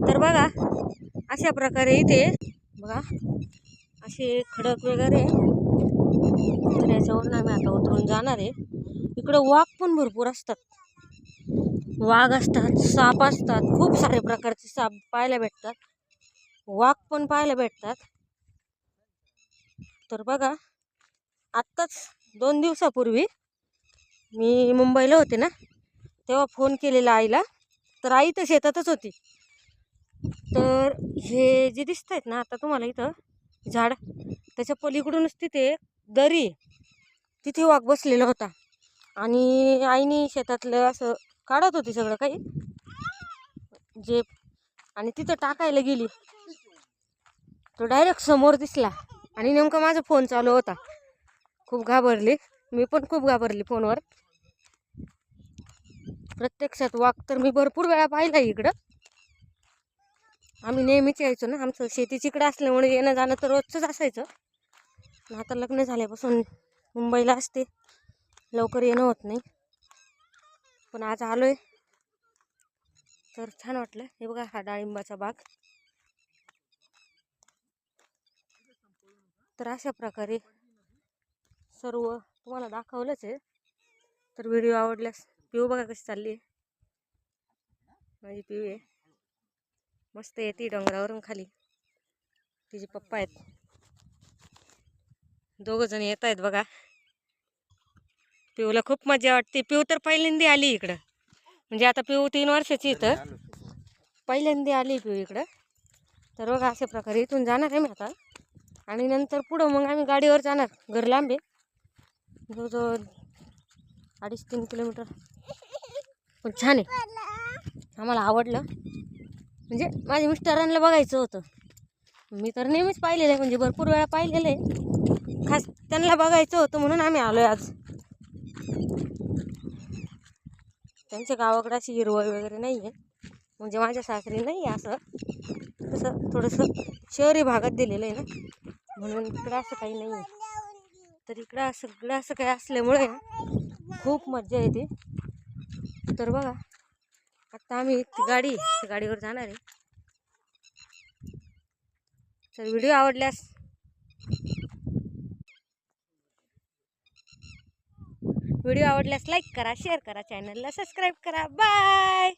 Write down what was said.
तर बघा अशा प्रकारे इथे बघा असे खडक वगैरे, तर याच्यावरून आम्ही आता उतरून जाणार आहे. इकडं वाघ पण भरपूर असतात, वाघ असतात, साप असतात, खूप सारे प्रकारचे साप पाहायला भेटतात, वाघ पण पाहायला भेटतात. तर बघा आत्ताच 2 दिवसापूर्वी मी मुंबईला होते ना, तेव्हा फोन केलेला आईला, तर आई तर शेतातच होती. तर हे जे दिसत आहेत ना आता तुम्हाला इथं झाड, त्याच्या पलीकडूनच तिथे दरी, तिथे वाघ बसलेला होता. आणि आईने शेतातलं असं काढत होती सगळं काही जे, आणि तिथं टाकायला गेली, तो डायरेक्ट समोर दिसला आणि नेमका माझा फोन चालू होता. खूप घाबरली, मी पण खूप घाबरली फोनवर. प्रत्यक्षात वाघ तर मी भरपूर वेळा पाहिला इकडं. आम्ही नेहमीच यायचो ना, आमचं शेतीची इकडं असल्यामुळे येणं जाणं तर रोजचंच असायचं. आता लग्न झाल्यापासून मुंबईला असते, लवकर येणं होत नाही, पण आज आलोय तर छान वाटलं. हे बघा हा डाळिंबाचा बाग. तर अशा प्रकारे सर्व तुम्हाला दाखवलंच आहे. तर व्हिडिओ आवडल्यास, पिऊ बघा कशी चालली आहे, माझी पिऊ आहे, मस्त येते डोंगरावरून खाली. तिचे पप्पा आहेत, 2 जण येत आहेत बघा. पिऊला खूप मजा वाटते. पिऊ तर पहिल्यांदा आली इकडं, म्हणजे आता पिऊ 3 वर्षाची इथं, पहिल्यांदा आली पिऊ इकडं. तर बघा अशा प्रकारे इथून जाणार आहे मी आता, आणि नंतर पुढं मग आम्ही गाडीवर जाणार. घर लांबे, जवळजवळ 2.5-3 किलोमीटर, पण छान आहे, आम्हाला आवडलं. म्हणजे माझ्या मिस्टरांना बघायचं होतं, मी तर नेहमीच पाहिलेलं आहे, म्हणजे भरपूर वेळा पाहिलेलं आहे, खास त्यांना बघायचं होतं म्हणून आम्ही आलो आहे आज. त्यांच्या गावाकडे अशी हिरवळ वगैरे नाही आहे, म्हणजे माझ्या सासरी नाही आहे असं, तसं थोडंसं शहरी भागात दिलेलं आहे ना, म्हणून इकडं असं काही नाही आहे. तर इकडं सगळं असं काही असल्यामुळे खूप मजा येते. तर बघा आता आम्ही गाडीवर जाणार आहे. तर व्हिडिओ आवडल्यास लाईक करा, शेअर करा, चॅनलला सबस्क्राईब करा. बाय.